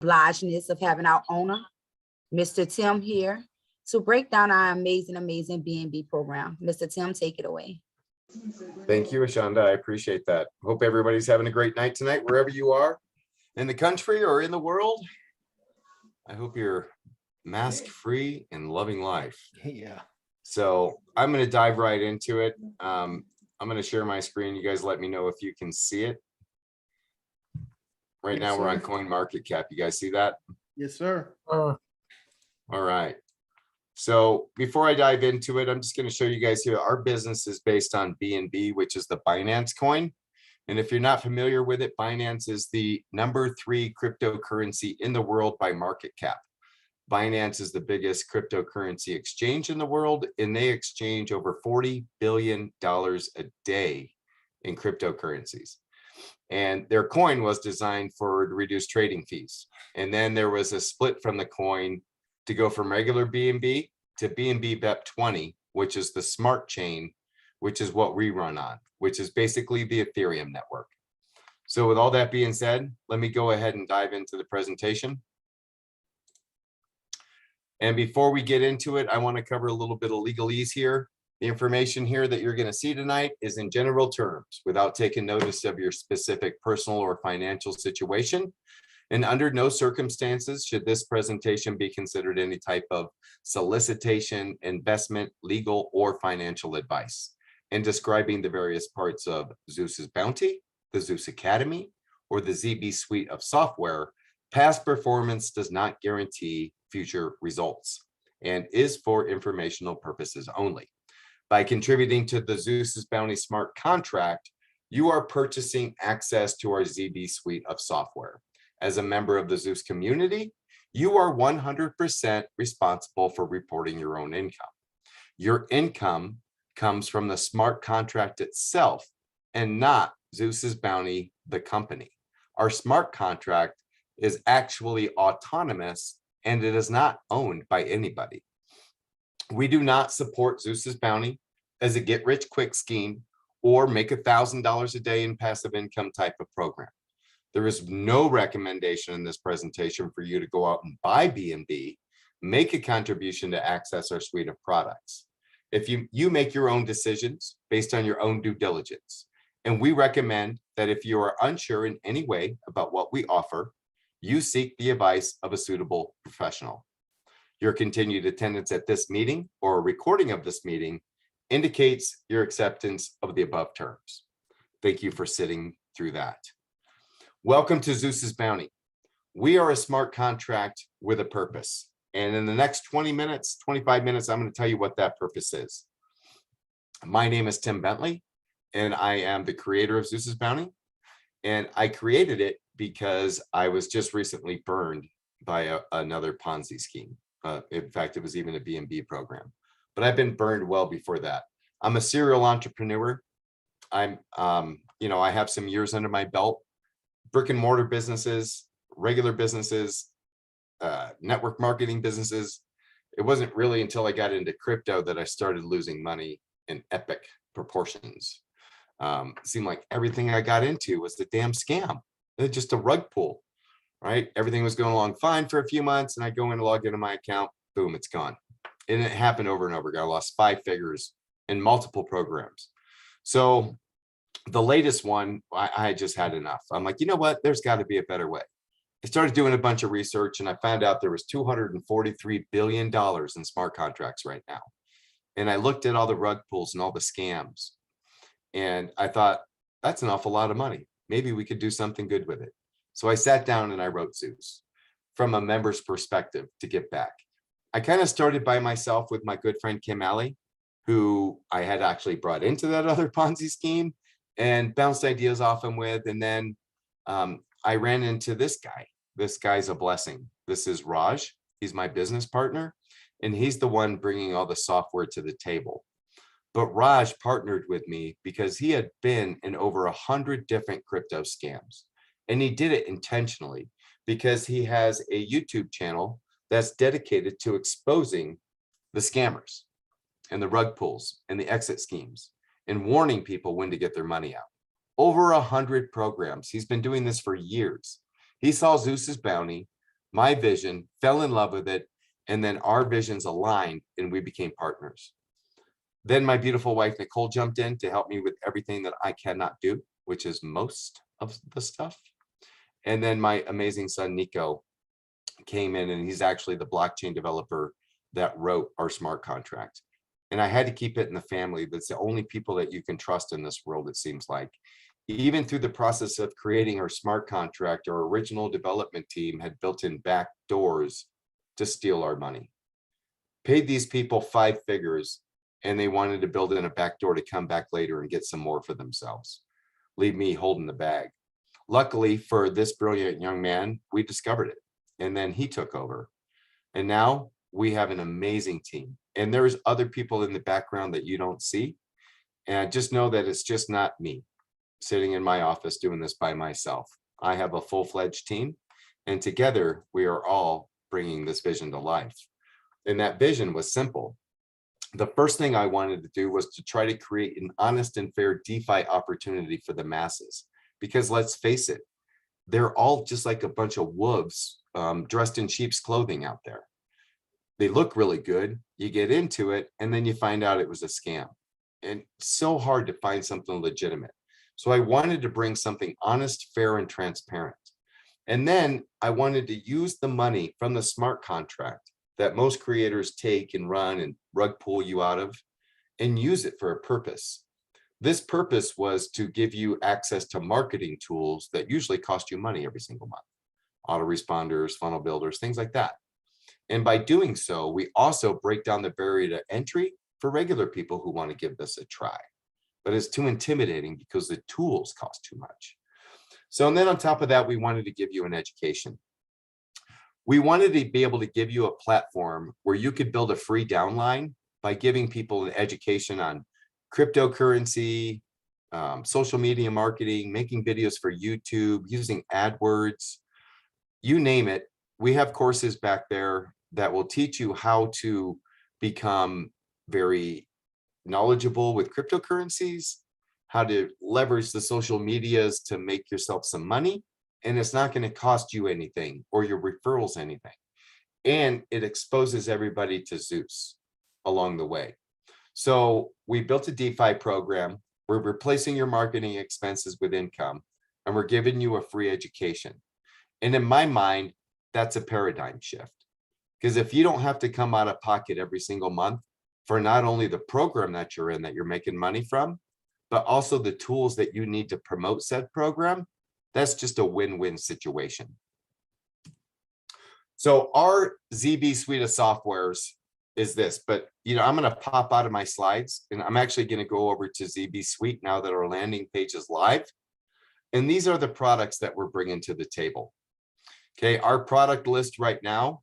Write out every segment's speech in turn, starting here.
obligeness of having our owner, Mr. Tim, here to break down our amazing BNB program. Mr. Tim, take it away. Thank you, Ashonda. I appreciate that. Hope everybody's having a great night tonight, wherever you are in the country or in the world. I hope you're mask-free and loving life. Yeah. So I'm going to dive right into it. I'm going to share my screen. You guys let me know if you can see it. Right now we're on CoinMarketCap. You guys see that? Yes, sir. All right. So before I dive into it, I'm just going to show you guys here. Our business is based on BNB, which is the Binance coin. And if you're not familiar with it, Binance is the #3 cryptocurrency in the world by market cap. Binance is the biggest cryptocurrency exchange in the world, and they exchange over $40 billion a day in cryptocurrencies. And their coin was designed for reduced trading fees. And then there was a split from the coin to go from regular BNB to BNB BEP20, which is the smart chain, which is what we run on, which is basically the Ethereum network. So with all that being said, let me go ahead and dive into the presentation. And before we get into it, I want to cover a little bit of legalese here. The information here that you're going to see tonight is in general terms without taking notice of your specific personal or financial situation. And under no circumstances should this presentation be considered any type of solicitation, investment, legal, or financial advice. In describing the various parts of Zeus's Bounty, the Zeus Academy, or the ZB suite of software, past performance does not guarantee future results and is for informational purposes only. By contributing to the Zeus's Bounty smart contract, you are purchasing access to our ZB suite of software. As a member of the Zeus community, you are 100% responsible for reporting your own income. Your income comes from the smart contract itself and not Zeus's Bounty, the company. Our smart contract is actually autonomous and it is not owned by anybody. We do not support Zeus's Bounty as a get-rich-quick scheme or make $1,000 a day in passive income type of program. There is no recommendation in this presentation for you to go out and buy BNB, make a contribution to access our suite of products. If you make your own decisions based on your own due diligence. And we recommend that if you are unsure in any way about what we offer, you seek the advice of a suitable professional. Your continued attendance at this meeting or a recording of this meeting indicates your acceptance of the above terms. Thank you for sitting through that. Welcome to Zeus's Bounty. We are a smart contract with a purpose. And in the next 20 minutes, 25 minutes, I'm going to tell you what that purpose is. My name is Tim Bentley, and I am the creator of Zeus's Bounty. And I created it because I was just recently burned by another Ponzi scheme. In fact, it was even a BNB program. But I've been burned well before that. I'm a serial entrepreneur. I have some years under my belt. Brick and mortar businesses, regular businesses, network marketing businesses. It wasn't really until I got into crypto that I started losing money in epic proportions. It seemed like everything I got into was the damn scam. It was just a rug pull, right? Everything was going along fine for a few months, and I go in and log into my account, boom, it's gone. And it happened over and over again. I lost 5 figures in multiple programs. So the latest one, I just had enough. I'm like, you know what? There's got to be a better way. I started doing a bunch of research, and I found out there was $243 billion in smart contracts right now. And I looked at all the rug pulls and all the scams. And I thought, that's an awful lot of money. Maybe we could do something good with it. So I sat down and I wrote Zeus from a member's perspective to give back. I kind of started by myself with my good friend Kim Alley, who I had actually brought into that other Ponzi scheme and bounced ideas off him with. And then I ran into this guy. This guy's a blessing. This is Raj. He's my business partner, and he's the one bringing all the software to the table. But Raj partnered with me because he had been in over 100 different crypto scams. And he did it intentionally because he has a YouTube channel that's dedicated to exposing the scammers and the rug pulls and the exit schemes and warning people when to get their money out. Over 100 programs. He's been doing this for years. He saw Zeus's Bounty, my vision, fell in love with it, and then our visions aligned and we became partners. Then my beautiful wife, Nicole, jumped in to help me with everything that I cannot do, which is most of the stuff. And then my amazing son, Nico, came in, and he's actually the blockchain developer that wrote our smart contract. And I had to keep it in the family. That's the only people that you can trust in this world, it seems like. Even through the process of creating our smart contract, our original development team had built in back doors to steal our money. Paid these people 5 figures, and they wanted to build in a back door to come back later and get some more for themselves. Leave me holding the bag. Luckily for this brilliant young man, we discovered it, and then he took over. And now we have an amazing team. And there's other people in the background that you don't see. And just know that it's just not me sitting in my office doing this by myself. I have a full-fledged team, and together we are all bringing this vision to life. And that vision was simple. The first thing I wanted to do was to try to create an honest and fair DeFi opportunity for the masses. Because let's face it, they're all just like a bunch of wolves dressed in sheep's clothing out there. They look really good. You get into it, and then you find out it was a scam. And it's so hard to find something legitimate. So I wanted to bring something honest, fair, and transparent. And then I wanted to use the money from the smart contract that most creators take and run and rug pull you out of, and use it for a purpose. This purpose was to give you access to marketing tools that usually cost you money every single month. Autoresponders, funnel builders, things like that. And by doing so, we also break down the barrier to entry for regular people who want to give this a try. But it's too intimidating because the tools cost too much. So, and then on top of that, we wanted to give you an education. We wanted to be able to give you a platform where you could build a free downline by giving people an education on cryptocurrency, social media marketing, making videos for YouTube, using AdWords, you name it. We have courses back there that will teach you how to become very knowledgeable with cryptocurrencies, how to leverage the social medias to make yourself some money. And it's not going to cost you anything or your referrals anything. And it exposes everybody to Zeus along the way. So we built a DeFi program. We're replacing your marketing expenses with income, and we're giving you a free education. And in my mind, that's a paradigm shift. Because if you don't have to come out of pocket every single month for not only the program that you're in that you're making money from, but also the tools that you need to promote said program, that's just a win-win situation. So our ZB suite of softwares is this, but I'm going to pop out of my slides, and I'm actually going to go over to ZB Suite now that our landing page is live. And these are the products that we're bringing to the table. Okay, our product list right now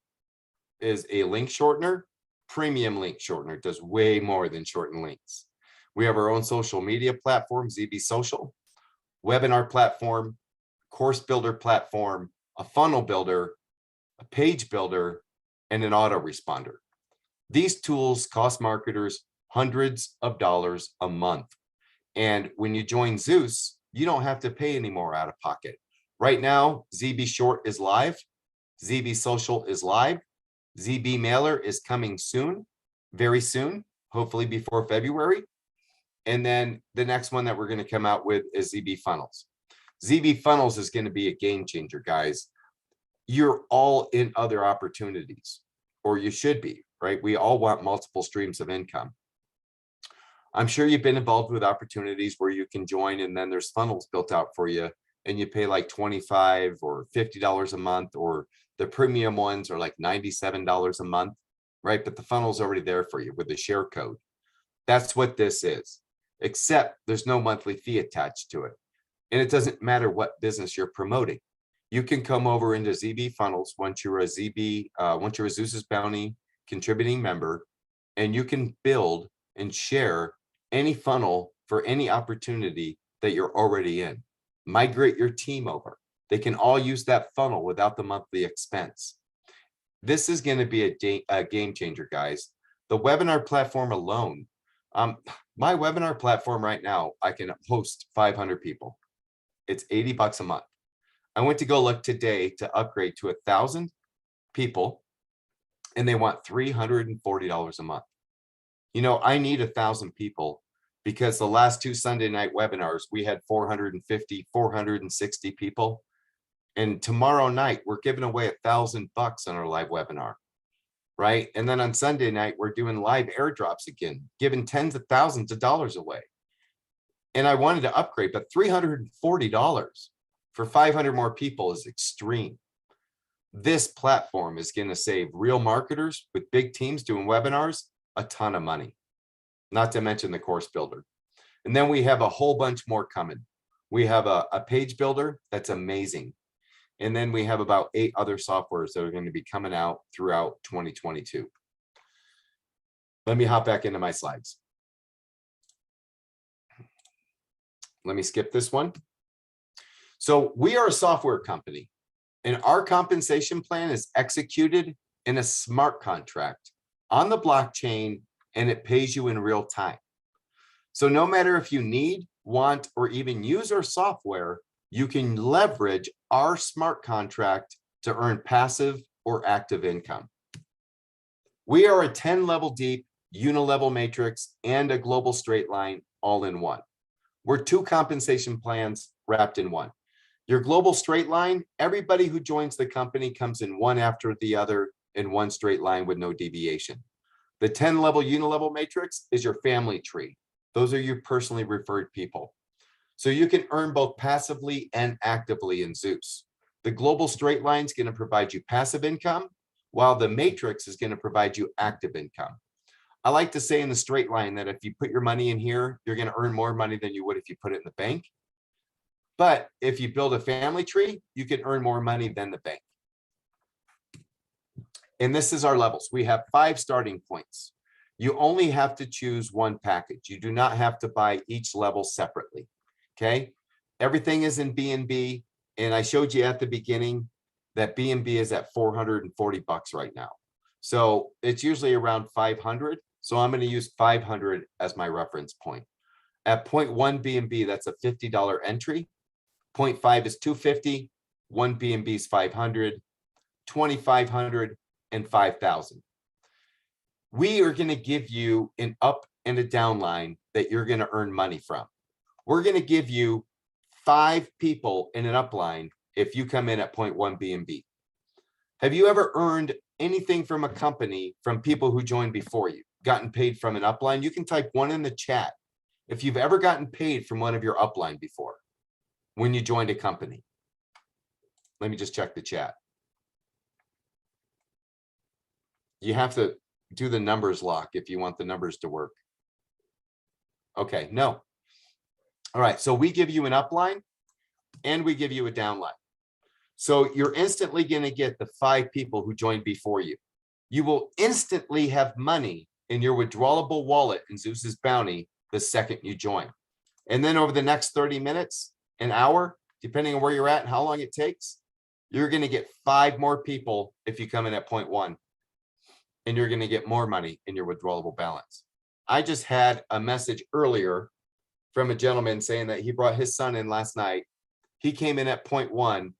is a link shortener, premium link shortener. It does way more than shorten links. We have our own social media platform, ZB Social, webinar platform, course builder platform, a funnel builder, a page builder, and an autoresponder. These tools cost marketers hundreds of dollars a month. And when you join Zeus, you don't have to pay any more out of pocket. Right now, ZB Short is live. ZB Social is live. ZB Mailer is coming soon, very soon, hopefully before February. And then the next one that we're going to come out with is ZB Funnels. ZB Funnels is going to be a game changer, guys. You're all in other opportunities, or you should be, right? We all want multiple streams of income. I'm sure you've been involved with opportunities where you can join, and then there's funnels built out for you, and you pay like $25 or $50 a month, or the premium ones are like $97 a month, right? But the funnel's already there for you with the share code. That's what this is, except there's no monthly fee attached to it. And it doesn't matter what business you're promoting. You can come over into ZB Funnels once you're a Zeus's Bounty contributing member, and you can build and share any funnel for any opportunity that you're already in. Migrate your team over. They can all use that funnel without the monthly expense. This is going to be a game changer, guys. The webinar platform alone, my webinar platform right now, I can host 500 people. It's $80 a month. I went to go look today to upgrade to 1,000. people and they want $340 a month. You know, I need 1,000 people because the last 2 Sunday night webinars, we had 450, 460 people. And tomorrow night, we're giving away $1,000 on our live webinar, right? And then on Sunday night, we're doing live airdrops again, giving tens of thousands of dollars away. And I wanted to upgrade, but $340 for 500 more people is extreme. This platform is going to save real marketers with big teams doing webinars a ton of money, not to mention the course builder. And then we have a whole bunch more coming. We have a page builder that's amazing. And then we have about 8 other softwares that are going to be coming out throughout 2022. Let me hop back into my slides. Let me skip this one. So we are a software company, and our compensation plan is executed in a smart contract on the blockchain, and it pays you in real time. So no matter if you need, want, or even use our software, you can leverage our smart contract to earn passive or active income. We are a 10-level deep, unilevel matrix, and a global straight line all in one. We're 2 compensation plans wrapped in one. Your global straight line, everybody who joins the company comes in one after the other in one straight line with no deviation. The 10-level unilevel matrix is your family tree. Those are your personally referred people. So you can earn both passively and actively in Zeus. The global straight line is going to provide you passive income, while the matrix is going to provide you active income. I like to say in the straight line that if you put your money in here, you're going to earn more money than you would if you put it in the bank. But if you build a family tree, you can earn more money than the bank. And this is our levels. We have 5 starting points. You only have to choose one package. You do not have to buy each level separately. Okay. Everything is in BNB. And I showed you at the beginning that BNB is at $440 right now. So it's usually around 500. So I'm going to use 500 as my reference point. At 0.1 BNB, that's a $50 entry. 0.5 is 250. 1 BNB is 500, 2,500, and 5,000. We are going to give you an up and a down line that you're going to earn money from. We're going to give you 5 people in an upline if you come in at 0.1 BNB. Have you ever earned anything from a company from people who joined before you, gotten paid from an upline? You can type 1 in the chat if you've ever gotten paid from one of your upline before when you joined a company. Let me just check the chat. You have to do the numbers lock if you want the numbers to work. Okay, no. All right, so we give you an upline and we give you a downline. So you're instantly going to get the 5 people who joined before you. You will instantly have money in your withdrawable wallet in Zeus's bounty the second you join. And then over the next 30 minutes, an hour, depending on where you're at and how long it takes, you're going to get 5 more people if you come in at 0.1. And you're going to get more money in your withdrawable balance. I just had a message earlier from a gentleman saying that he brought his son in last night. He came in at 0.1,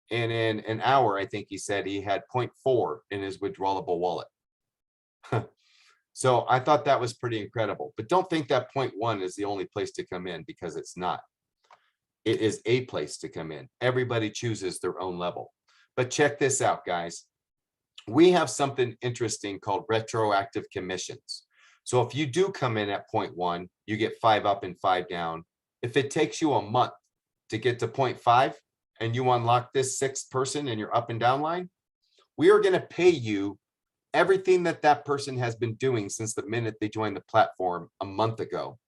and in an hour, I think he said he had 0.4 in his withdrawable wallet. So I thought that was pretty incredible. But don't think that 0.1 is the only place to come in, because it's not. It is a place to come in. Everybody chooses their own level. But check this out, guys. We have something interesting called retroactive commissions. So if you do come in at 0.1, you get 5 up and 5 down. If it takes you a month to get to 0.5 and you unlock this 6th person in your up and down line, we are going to pay you everything that that person has been doing since the minute they joined the platform a month ago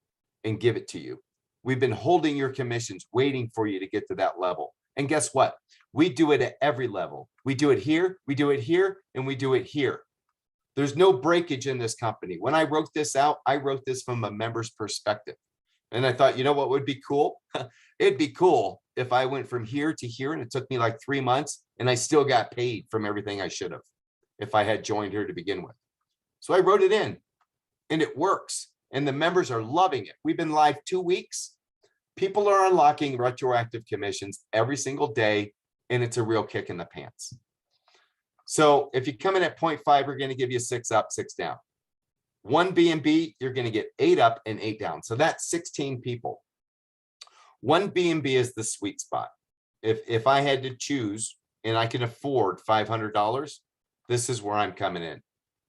and give it to you. We've been holding your commissions, waiting for you to get to that level. And guess what? We do it at every level. We do it here, we do it here, and we do it here. There's no breakage in this company. When I wrote this out, I wrote this from a member's perspective. And I thought, you know what would be cool? It'd be cool if I went from here to here and it took me like 3 months and I still got paid from everything I should have if I had joined here to begin with. So I wrote it in and it works. And the members are loving it. We've been live 2 weeks. People are unlocking retroactive commissions every single day, and it's a real kick in the pants. So if you come in at 0.5, we're going to give you 6 up, 6 down. 1 B&B, you're going to get 8 up and 8 down. So that's 16 people. 1 B&B is the sweet spot. If I had to choose and I can afford $500, this is where I'm coming in.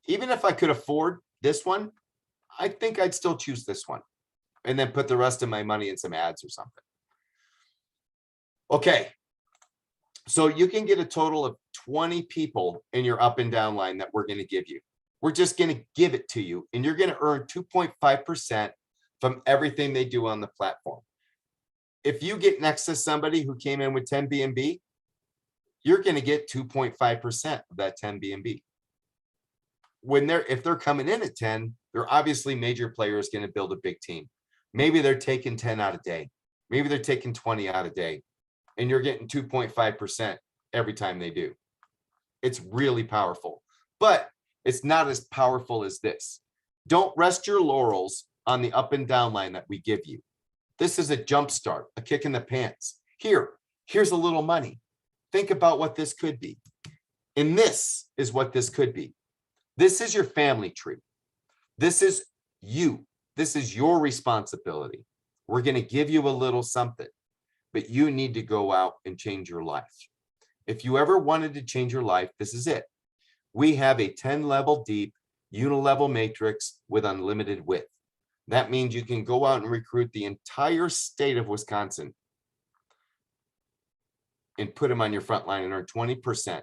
Even if I could afford this one, I think I'd still choose this one and then put the rest of my money in some ads or something. Okay. So you can get a total of 20 people in your up and down line that we're going to give you. We're just going to give it to you, and you're going to earn 2.5% from everything they do on the platform. If you get next to somebody who came in with 10 B&B, you're going to get 2.5% of that 10 B&B. If they're coming in at 10, they're obviously major players going to build a big team. Maybe they're taking 10 out a day. Maybe they're taking 20 out a day, and you're getting 2.5% every time they do. It's really powerful, but it's not as powerful as this. Don't rest your laurels on the up and down line that we give you. This is a jump start, a kick in the pants. Here's a little money. Think about what this could be. And this is what this could be. This is your family tree. This is you. This is your responsibility. We're going to give you a little something, but you need to go out and change your life. If you ever wanted to change your life, this is it. We have a 10-level deep unilevel matrix with unlimited width. That means you can go out and recruit the entire state of Wisconsin and put them on your front line and earn 20%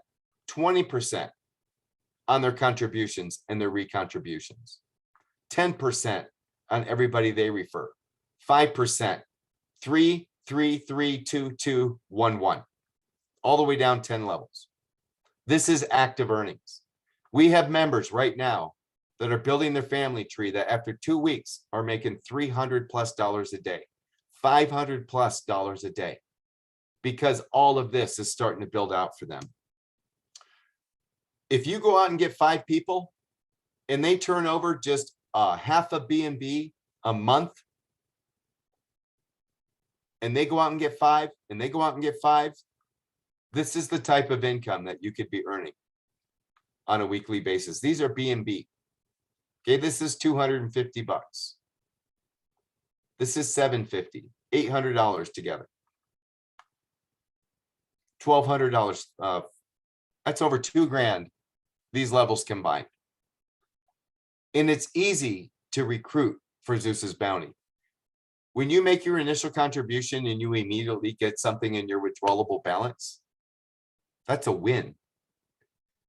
on their contributions and their recontributions, 10% on everybody they refer, 5%, 3, 3, 3, 2, 2, 1, 1, all the way down 10 levels. This is active earnings. We have members right now that are building their family tree that after 2 weeks are making $300+ a day, $500+ a day, because all of this is starting to build out for them. If you go out and get 5 people and they turn over just half a B&B a month, and they go out and get 5, and they go out and get 5, this is the type of income that you could be earning on a weekly basis. These are B&B. Okay, this is $250. This is $750, $800 together. $1,200. That's over $2,000. These levels combined. And it's easy to recruit for Zeus's bounty. When you make your initial contribution and you immediately get something in your withdrawable balance, that's a win.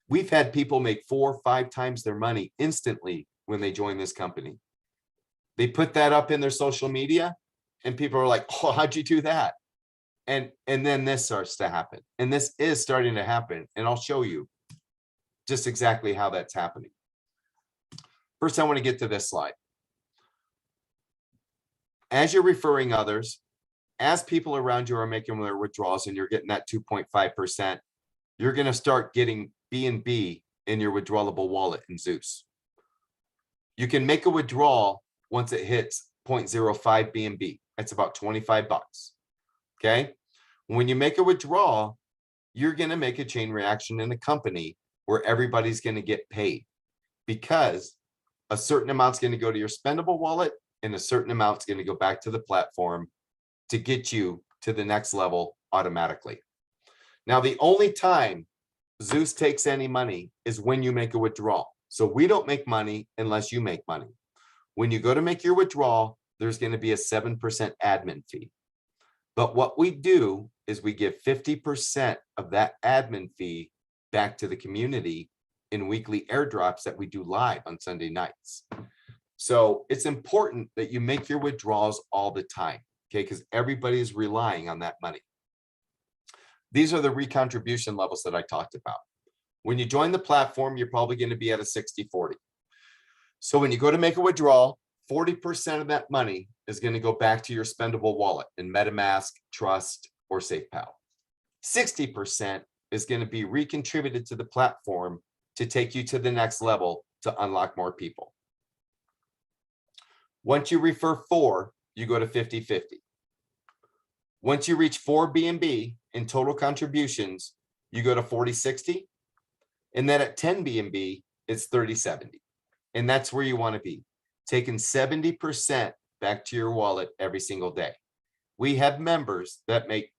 We've had people make 4 or 5 times their money instantly when they join this company. They put that up in their social media and people are like, oh, how'd you do that? And then this starts to happen. And this is starting to happen. And I'll show you just exactly how that's happening. First, I want to get to this slide. As you're referring others, as people around you are making their withdrawals and you're getting that 2.5%, you're going to start getting B&B in your withdrawable wallet in Zeus. You can make a withdrawal once it hits 0.05 B&B. That's about $25. Okay. When you make a withdrawal, you're going to make a chain reaction in the company where everybody's going to get paid, because a certain amount's going to go to your spendable wallet and a certain amount's going to go back to the platform to get you to the next level automatically. Now, the only time Zeus takes any money is when you make a withdrawal. So we don't make money unless you make money. When you go to make your withdrawal, there's going to be a 7% admin fee. But what we do is we give 50% of that admin fee back to the community in weekly airdrops that we do live on Sunday nights. So it's important that you make your withdrawals all the time, okay? Because everybody is relying on that money. These are the recontribution levels that I talked about. When you join the platform, you're probably going to be at a 60-40. So when you go to make a withdrawal, 40% of that money is going to go back to your spendable wallet in Metamask, Trust, or SafePal. 60% is going to be recontributed to the platform to take you to the next level to unlock more people. Once you refer 4, you go to 50-50. Once you reach 4 B&B in total contributions, you go to 40-60. And then at 10 BNB, it's 30/70. And that's where you want to be, taking 70% back to your wallet every single day. We have members that make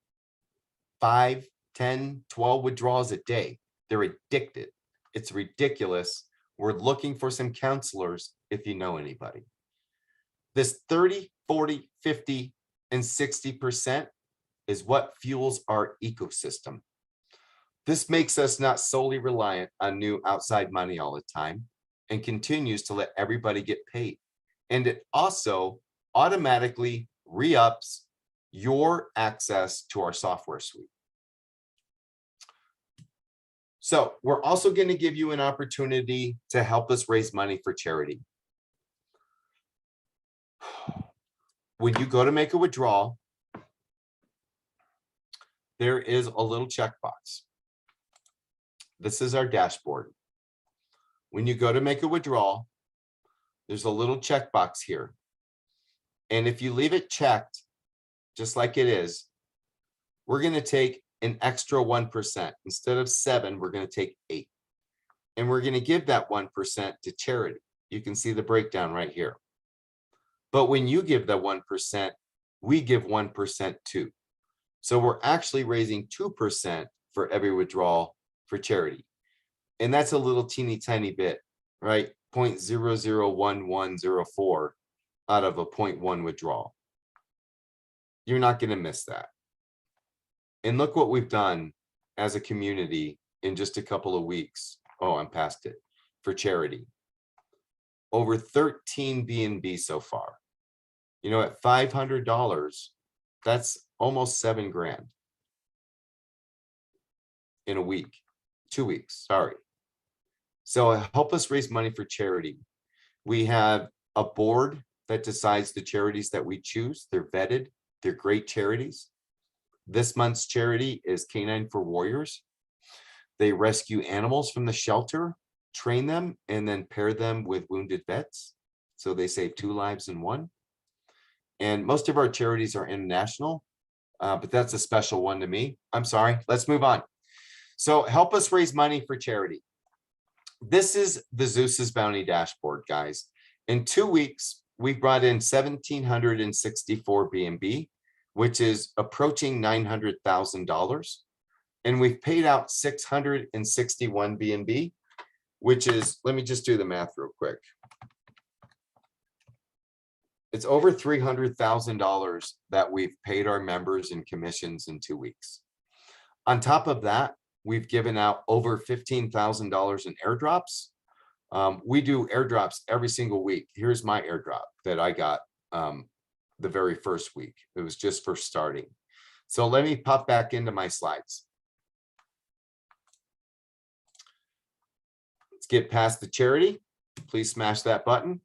5, 10, 12 withdrawals a day. They're addicted. It's ridiculous. We're looking for some counselors if you know anybody. This 30, 40, 50, and 60% is what fuels our ecosystem. This makes us not solely reliant on new outside money all the time and continues to let everybody get paid. And it also automatically re-ups your access to our software suite. So we're also going to give you an opportunity to help us raise money for charity. When you go to make a withdrawal, there is a little checkbox. This is our dashboard. When you go to make a withdrawal, there's a little checkbox here. And if you leave it checked, just like it is, we're going to take an extra 1%. Instead of 7, we're going to take 8. And we're going to give that 1% to charity. You can see the breakdown right here. But when you give the 1%, we give 1% too. So we're actually raising 2% for every withdrawal for charity. And that's a little teeny tiny bit, right? 0.001104 out of a 0.1 withdrawal. You're not going to miss that. And look what we've done as a community in just a couple of weeks. Oh, I'm past it for charity. Over 13 BNB so far. You know, at $500, that's almost $7 grand in a week, 2 weeks, sorry. So help us raise money for charity. We have a board that decides the charities that we choose. They're vetted. They're great charities. This month's charity is Canine for Warriors. They rescue animals from the shelter, train them, and then pair them with wounded vets. So they save 2 lives in 1. And most of our charities are international, but that's a special one to me. I'm sorry, let's move on. So help us raise money for charity. This is the Zeus's Bounty dashboard, guys. In 2 weeks, we brought in 1,764 BNB, which is approaching $900,000. And we've paid out 661 BNB, which is, let me just do the math real quick. It's over $300,000 that we've paid our members in commissions in 2 weeks. On top of that, we've given out over $15,000 in airdrops. We do airdrops every single week. Here's my airdrop that I got the very first week. It was just for starting. So let me pop back into my slides. Let's get past the charity. Please smash that button.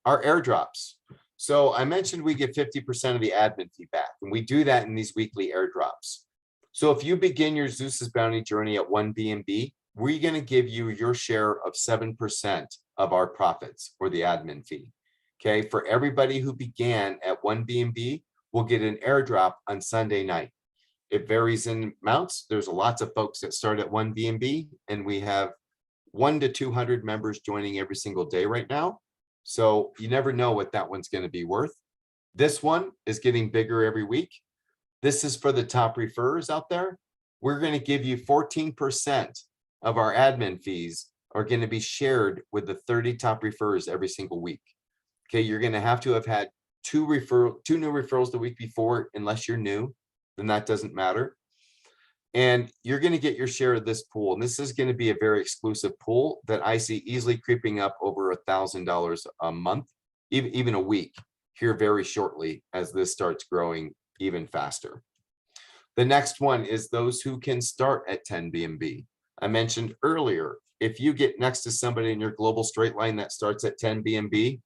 Our airdrops. So I mentioned we get 50% of the admin fee back, and we do that in these weekly airdrops. So if you begin your Zeus's Bounty journey at 1 BNB, we're going to give you your share of 7% of our profits for the admin fee. Okay, for everybody who began at 1 BNB, we'll get an airdrop on Sunday night. It varies in amounts. There's lots of folks that start at 1 BNB, and we have 1 to 200 members joining every single day right now. So you never know what that one's going to be worth. This one is getting bigger every week. This is for the top referrers out there. We're going to give you 14% of our admin fees are going to be shared with the 30 top referrers every single week. Okay, you're going to have had two new referrals the week before, unless you're new, then that doesn't matter. And you're going to get your share of this pool. And this is going to be a very exclusive pool that I see easily creeping up over $1,000 a month, even a week here very shortly as this starts growing even faster. The next one is those who can start at 10 BNB. I mentioned earlier, if you get next to somebody in your global straight line that starts at 10 BNB,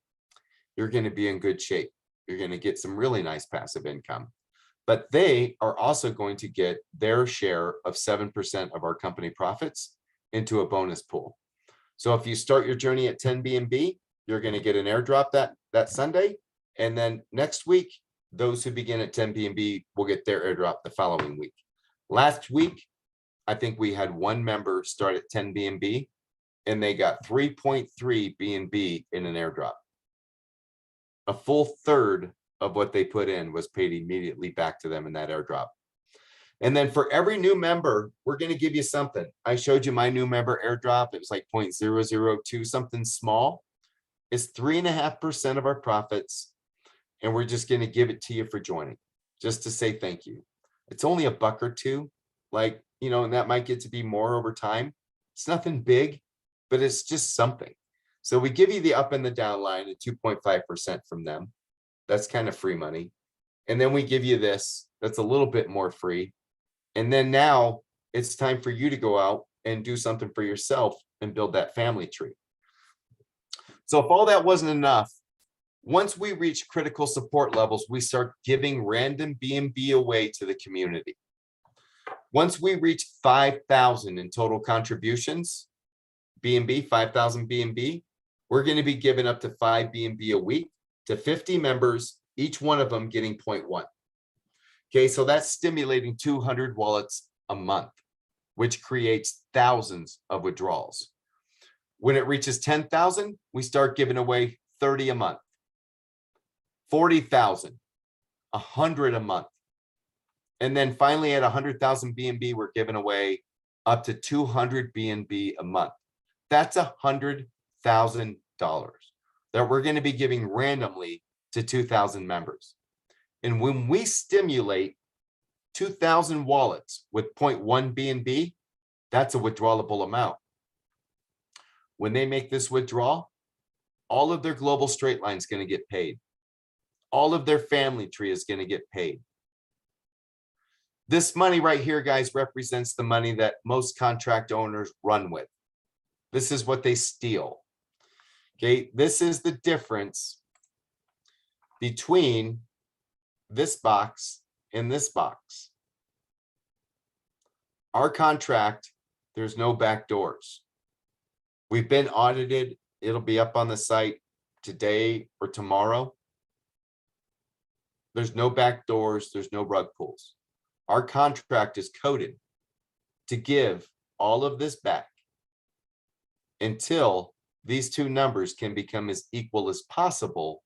you're going to be in good shape. You're going to get some really nice passive income. But they are also going to get their share of 7% of our company profits into a bonus pool. So if you start your journey at 10 BNB, you're going to get an airdrop that Sunday. And then next week, those who begin at 10 BNB will get their airdrop the following week. Last week, I think we had one member start at 10 BNB and they got 3.3 BNB in an airdrop. A full third of what they put in was paid immediately back to them in that airdrop. And then for every new member, we're going to give you something. I showed you my new member airdrop. It was like 0.002, something small. It's 3.5% of our profits. And we're just going to give it to you for joining, just to say thank you. It's only a buck or two, like, you know, and that might get to be more over time. It's nothing big, but it's just something. So we give you the up and the down line at 2.5% from them. That's kind of free money. And then we give you this, that's a little bit more free. And then now it's time for you to go out and do something for yourself and build that family tree. So if all that wasn't enough, once we reach critical support levels, we start giving random BNB away to the community. Once we reach 5,000 in total contributions, BNB, 5,000 BNB, we're going to be giving up to 5 BNB a week to 50 members, each one of them getting 0.1. Okay, so that's stimulating 200 wallets a month, which creates thousands of withdrawals. When it reaches 10,000, we start giving away 30 a month, 40,000, 100 a month. And then finally at 100,000 BNB, we're giving away up to 200 BNB a month. That's $100,000 that we're going to be giving randomly to 2,000 members. And when we stimulate 2,000 wallets with 0.1 BNB, that's a withdrawable amount. When they make this withdrawal, all of their global straight line is going to get paid. All of their family tree is going to get paid. This money right here, guys, represents the money that most contract owners run with. This is what they steal. Okay, this is the difference between this box and this box. Our contract, there's no back doors. We've been audited. It'll be up on the site today or tomorrow. There's no back doors. There's no rug pulls. Our contract is coded to give all of this back until these two numbers can become as equal as possible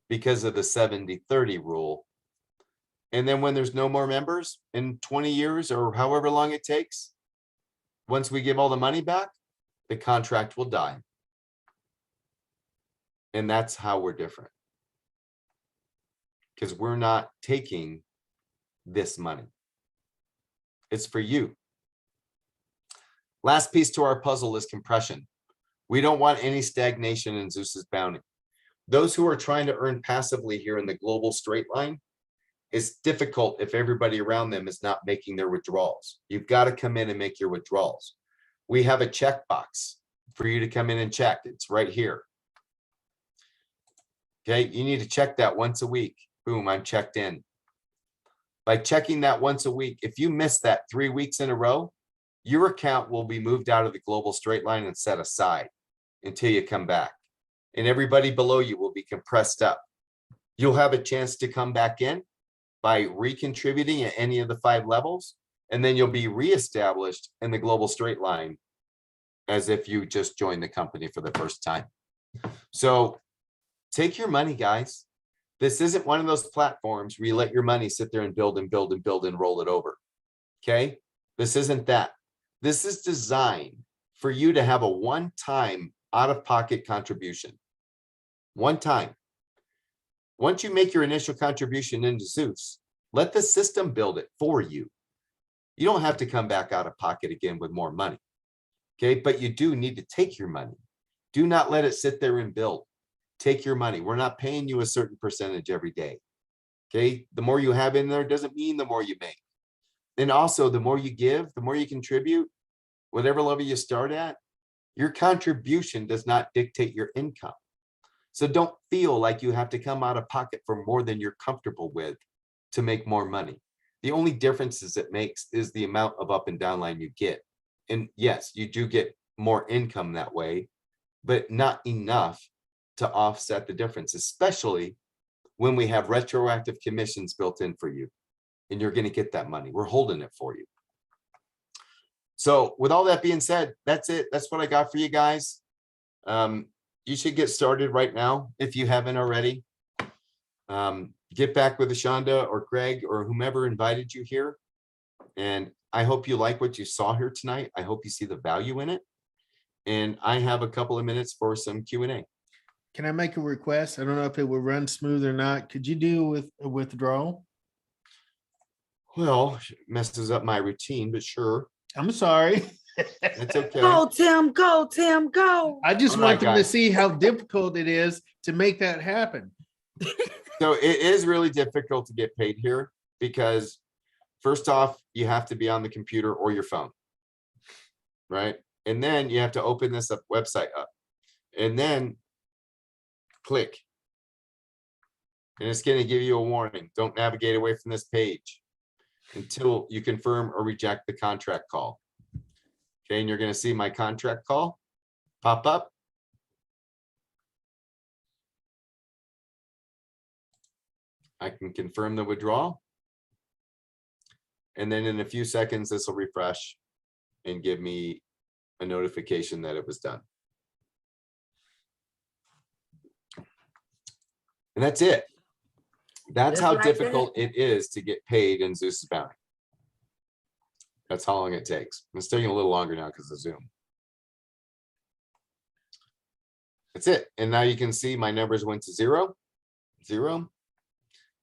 because of the 70-30 rule. And then when there's no more members in 20 years or however long it takes, once we give all the money back, the contract will die. And that's how we're different. Because we're not taking this money. It's for you. Last piece to our puzzle is compression. We don't want any stagnation in Zeus's bounty. Those who are trying to earn passively here in the global straight line, it's difficult if everybody around them is not making their withdrawals. You've got to come in and make your withdrawals. We have a checkbox for you to come in and check. It's right here. Okay, you need to check that once a week. Boom, I'm checked in. By checking that once a week, if you miss that 3 weeks in a row, your account will be moved out of the global straight line and set aside until you come back. And everybody below you will be compressed up. You'll have a chance to come back in by recontributing at any of the 5 levels, and then you'll be reestablished in the global straight line as if you just joined the company for the first time. So take your money, guys. This isn't one of those platforms where you let your money sit there and build and build and build and roll it over. Okay? This isn't that. This is designed for you to have a one-time out-of-pocket contribution. One time. Once you make your initial contribution into Zeus, let the system build it for you. You don't have to come back out of pocket again with more money. Okay? But you do need to take your money. Do not let it sit there and build. Take your money. We're not paying you a certain percentage every day. Okay. The more you have in there doesn't mean the more you make. And also the more you give, the more you contribute, whatever level you start at, your contribution does not dictate your income. So don't feel like you have to come out of pocket for more than you're comfortable with to make more money. The only differences it makes is the amount of up and down line you get. And yes, you do get more income that way, but not enough to offset the difference, especially when we have retroactive commissions built in for you and you're going to get that money. We're holding it for you. So with all that being said, that's it. That's what I got for you guys. You should get started right now if you haven't already. Get back with Ashonda or Greg or whomever invited you here. And I hope you like what you saw here tonight. I hope you see the value in it. And I have a couple of minutes for some Q&A. Can I make a request? I don't know if it will run smooth or not. Could you do with a withdrawal? Well, it messes up my routine, but sure. I'm sorry. It's okay. Go, Tim, go, Tim, go. I just I'm want not them to guys. see how difficult it is to make that happen. So it is really difficult to get paid here because first off, you have to be on the computer or your phone, right? And then you have to open this up website up and then click. And it's going to give you a warning. Don't navigate away from this page until you confirm or reject the contract call. Okay, and you're going to see my contract call pop up. I can confirm the withdrawal. And then in a few seconds, this will refresh and give me a notification that it was done. And that's it. That's Just how like difficult it is to get paid in Zeus's Bounty. That's how long it takes. It's taking a little longer now because of Zoom. That's it. And now you can see my numbers went to 0, 0.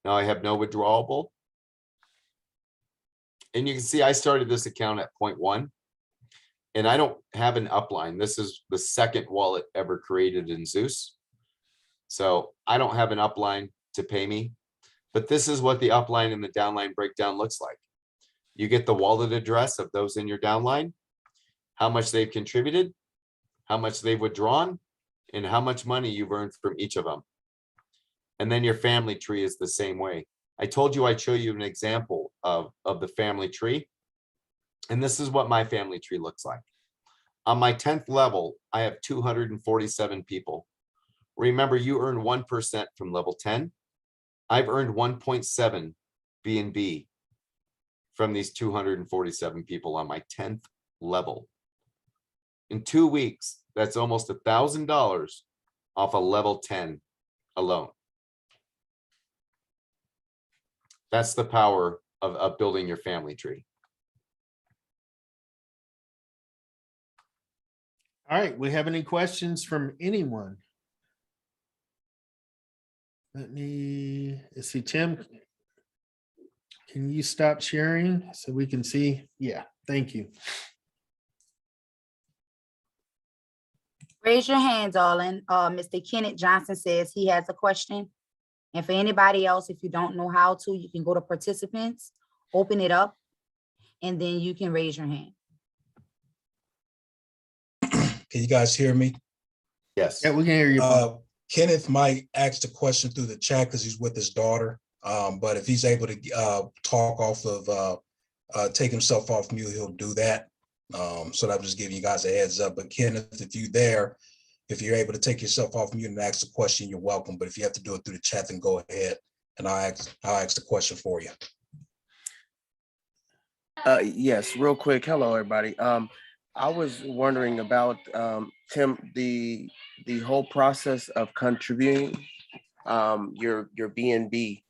Now I have no withdrawable. And you can see I started this account at 0.1. And I don't have an upline. This is the second wallet ever created in Zeus. So I don't have an upline to pay me. But this is what the upline and the downline breakdown looks like. You get the wallet address of those in your downline, how much they've contributed, how much they've withdrawn, and how much money you've earned from each of them. And then your family tree is the same way. I told you I'd show you an example of the family tree. And this is what my family tree looks like. On my 10th level, I have 247 people. Remember, you earn 1% from level 10. I've earned 1.7 BNB from these 247 people on my 10th level. In 2 weeks, that's almost $1,000 off a level 10 alone. That's the power of building your family tree. All right, we have any questions from anyone? Let's see, Tim. Can you stop sharing so we can see? Yeah, thank you. Raise your hand, darling. Mr. Kenneth Johnson says he has a question. And for anybody else, if you don't know how to, you can go to participants, open it up, and then you can raise your hand. Can you guys hear me? Yes. Yeah, we can hear you. Kenneth might ask the question through the chat because he's with his daughter. But if he's able to talk off of, take himself off mute, he'll do that. So I'm just giving you guys a heads up. But Kenneth, if you're there, if you're able to take yourself off mute and ask the question, you're welcome. But if you have to do it through the chat, then go ahead and I'll ask the question for you. Yes, real quick. Hello, everybody. I was wondering about Tim, the whole process of contributing your BNB.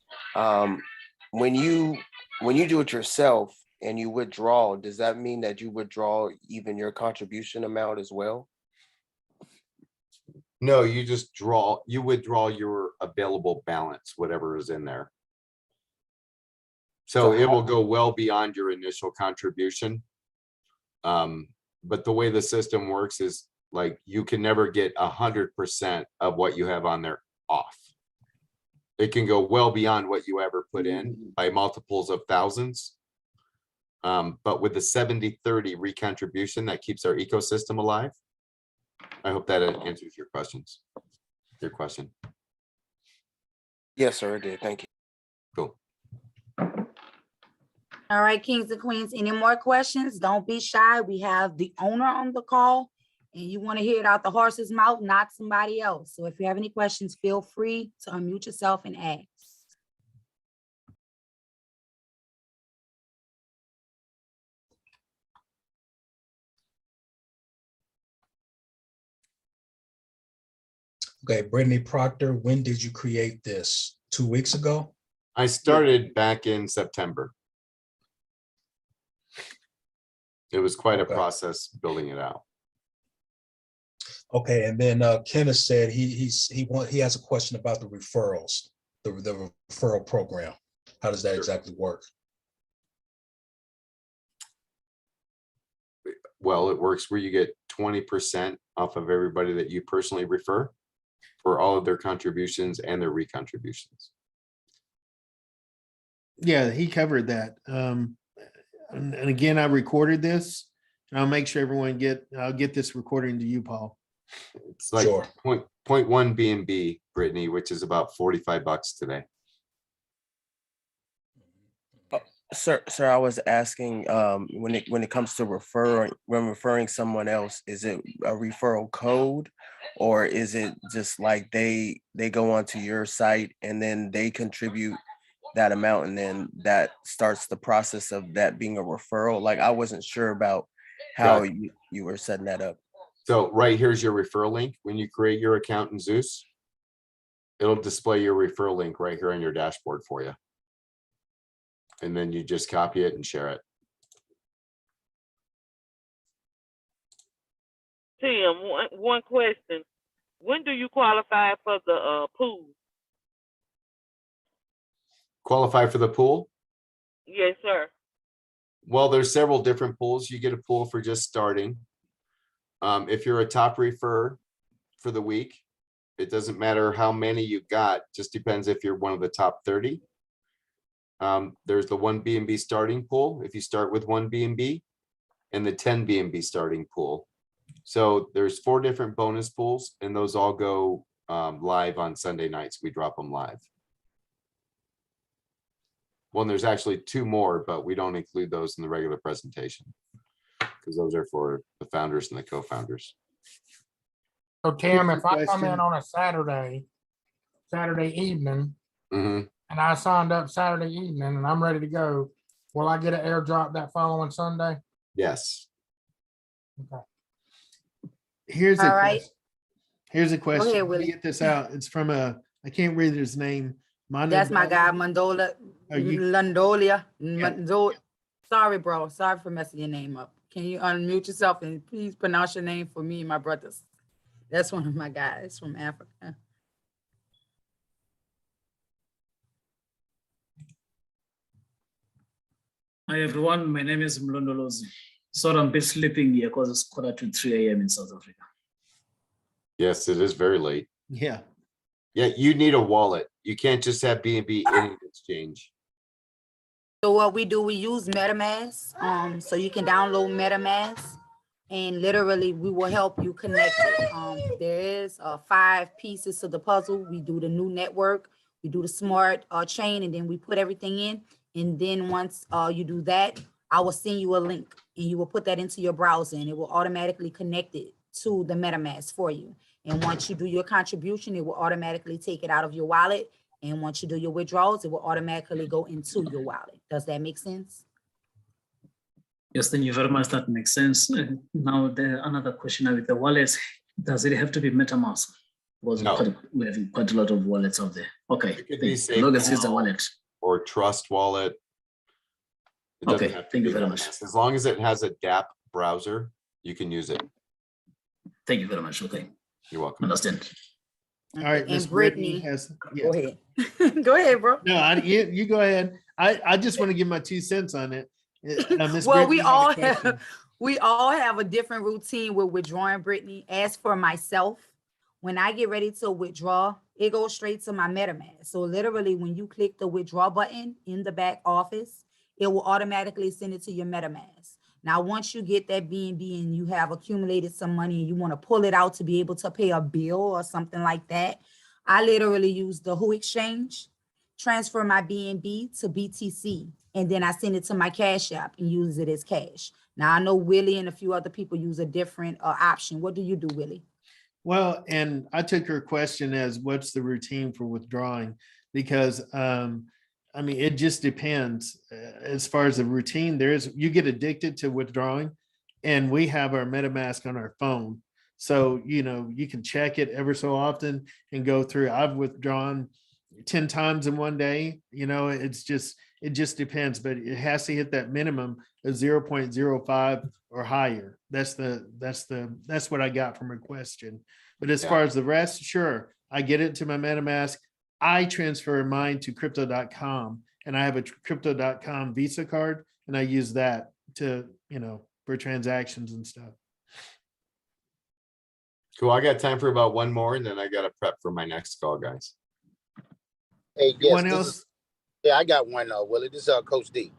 When you do it yourself and you withdraw, does that mean that you withdraw even your contribution amount as well? No, you just withdraw your available balance, whatever is in there. So it will go well beyond your initial contribution. But the way the system works is like you can never get 100% of what you have on there off. It can go well beyond what you ever put in by multiples of thousands. But with the 70-30 recontribution, that keeps our ecosystem alive. I hope that answers your questions. Your question. Yes, sir, it did. Thank you. Cool. All right, kings and queens, any more questions? Don't be shy. We have the owner on the call and you want to hear it out the horse's mouth, not somebody else. So if you have any questions, feel free to unmute yourself and ask. Okay, Brittany Proctor, when did you create this? 2 weeks ago? I started back in September. It was quite a Okay. process building it out. Okay, and then Kenneth said he has a question about the referrals, the referral program. How does that Sure. exactly work? Well, it works where you get 20% off of everybody that you personally refer for all of their contributions and their recontributions. Yeah, he covered that. And again, I recorded this, and I'll make sure I'll get this recording to you, Paul. It's like Sure. 0.1 BNB, Brittany, which is about $45 today. Sir, I was asking, when it comes to referring someone else, is it a referral code? Or is it just like they go onto your site and then they contribute that amount and then that starts the process of that being a referral? Like, I wasn't sure about how Got you were setting that up. So right here's your referral link. When you create your account in Zeus, it'll display your referral link right here on your dashboard for you. And then you just copy it and share it. Tim, one question. When do you qualify for the pool? Qualify for the pool? Yes, sir. Well, there's several different pools. You get a pool for just starting. If you're a top refer for the week, it doesn't matter how many you got, just depends if you're one of the top 30. There's the 1 BNB starting pool, if you start with 1 BNB, and the 10 BNB starting pool. So there's 4 different bonus pools, and those all go live on Sunday nights. We drop them live. Well, and there's actually 2 more, but we don't include those in the regular presentation because those are for the founders and the co-founders. So Tim, if I come question. in on a Saturday evening, Mhm. and I signed up Saturday evening and I'm ready to go, will I get an airdrop that following Sunday? Yes. Okay. Here's a All right. question. Here's a question. ahead, Let me Willie. get this out. It's from I can't read his name. That's my guy, Mandola, Are you- Landolia. Yeah. Sorry, bro. Sorry for messing your name up. Can you unmute yourself and please pronounce your name for me and my brothers? That's one of my guys from Africa. Hi everyone, my name is Mlondolozi. Sorry, I'm a bit sleeping here because it's 2:45 a.m. in South Africa. Yes, it is very late. Yeah. Yeah, you need a wallet. You can't just have BNB in an exchange. So what we do, we use Metamask. So you can download Metamask and literally we will help you connect it. There is 5 pieces to the puzzle. We do the new network, we do the smart chain, and then we put everything in. And then once you do that, I will send you a link and you will put that into your browser and it will automatically connect it to the MetaMask for you. And once you do your contribution, it will automatically take it out of your wallet. And once you do your withdrawals, it will automatically go into your wallet. Does that make sense? Yes, thank you very much. That makes sense. Now, another question with the wallets, does it have to be MetaMask? Because No. we have quite a lot of wallets out there. Okay, It could thank be you. As long as it's a SafeMob wallet. or Trust Wallet. It doesn't Okay, have to thank you be very that much. fast. As long as it has a DApp browser, you can use it. Thank you very much. Okay, You're welcome. understand. All right. And Miss Brittany, has. go Yes. ahead. Go ahead, bro. No, you go ahead. I just want to give my 2 cents on it. Miss Well, Brittany had a question. we all have a different routine with withdrawing, Brittany. As for myself, when I get ready to withdraw, it goes straight to my MetaMask. So literally when you click the withdraw button in the back office, it will automatically send it to your MetaMask. Now, once you get that BNB and you have accumulated some money and you want to pull it out to be able to pay a bill or something like that, I literally use the Who Exchange, transfer my BNB to BTC, and then I send it to my Cash App and use it as cash. Now, I know Willie and a few other people use a different option. What do you do, Willie? Well, and I took her question as what's the routine for withdrawing? Because I mean, it just depends. As far as the routine, you get addicted to withdrawing, and we have our MetaMask on our phone. So, you can check it ever so often and go through. I've withdrawn 10 times in one day. It just depends, but it has to hit that minimum of 0.05 or higher. That's what I got from a question. But as far as the rest, sure, I get it to my MetaMask. I transfer mine to crypto.com, and I have a crypto.com Visa card, and I use that to, for transactions and stuff. Cool. I got time for about one more, and then I got to prep for my next call, guys. Hey, Anyone yes, else? yeah, I got one, Willie. This is Coach D.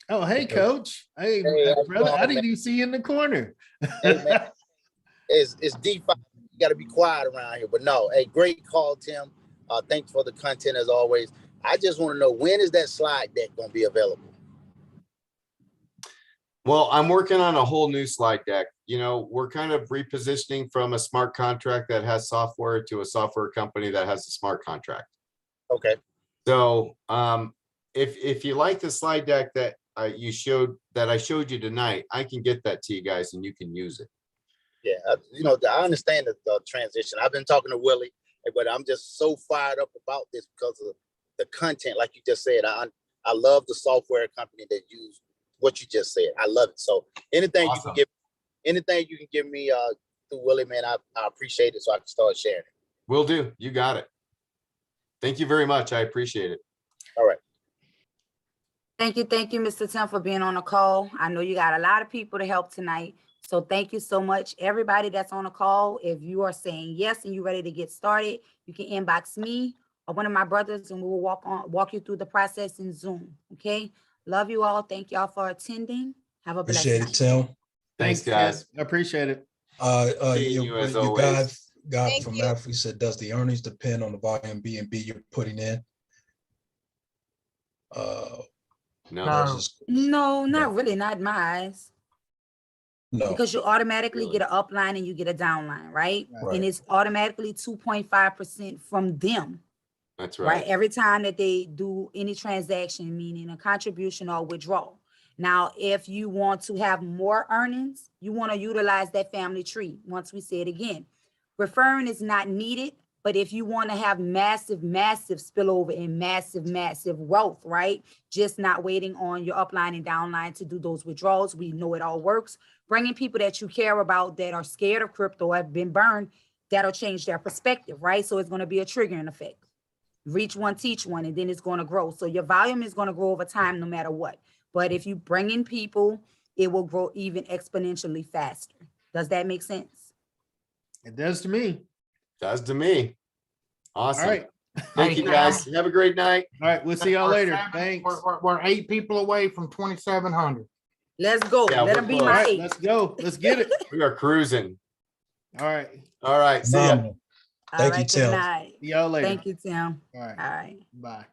Oh, hey, Coach. Hey, Hey, how's it brother, I going, didn't even see you in the corner. Hey, man, it's DeFi. You got to be quiet around here. But no, hey, great call, Tim. Thanks for the content as always. I just want to know, when is that slide deck going to be available? Well, I'm working on a whole new slide deck. We're kind of repositioning from a smart contract that has software to a software company that has a smart contract. Okay. So if you like the slide deck that I showed you tonight, I can get that to you guys and you can use it. Yeah, I understand the transition. I've been talking to Willie, but I'm just so fired up about this because of the content. Like you just said, I love the software company that use what you just said. I love it. So anything Awesome. you can give me through Willie, man, I appreciate it, so I can start sharing it. Will do. You got it. Thank you very much. I appreciate it. All right. Thank you, Mr. Tim, for being on the call. I know you got a lot of people to help tonight. So thank you so much. Everybody that's on the call, if you are saying yes and you're ready to get started, you can inbox me or one of my brothers and we will walk you through the process in Zoom. Okay. Love you all. Thank y'all for attending. Have a blessed Appreciate night. it, Tim. Thanks, guys. Ted. I appreciate it. Seeing you as Your always. guy Thank from you. Africa said, does the earnings depend on the volume B&B you're putting in? No. No, not No. really, not mine. No. Because you automatically Really? get an upline and you get a downline, right? Right. And it's automatically 2.5% from them. That's Right. right. Every time that they do any transaction, meaning a contribution or withdrawal. Now, if you want to have more earnings, you want to utilize that family tree. Once we say it again, referring is not needed, but if you want to have massive spillover and massive wealth, right? Just not waiting on your upline and downline to do those withdrawals. We know it all works. Bringing people that you care about that are scared of crypto, have been burned, that'll change their perspective, right? So it's going to be a triggering effect. Reach one, teach one, and then it's going to grow. So your volume is going to grow over time no matter what. But if you bring in people, it will grow even exponentially faster. Does that make sense? It does to me. Does to me. Awesome. All right. Thank you, guys. Have a great night. All right. We'll see y'all later. Thanks. We're 8 people away from 2,700. Let's go. Yeah, Let we're them be close. All my right. 8. Let's go. Let's get it. We are cruising. All right. All right. See ya. Phenomenal. All Thank you, right, Tim. good night. See y'all later. Thank you, Tim. All right. All right. Bye.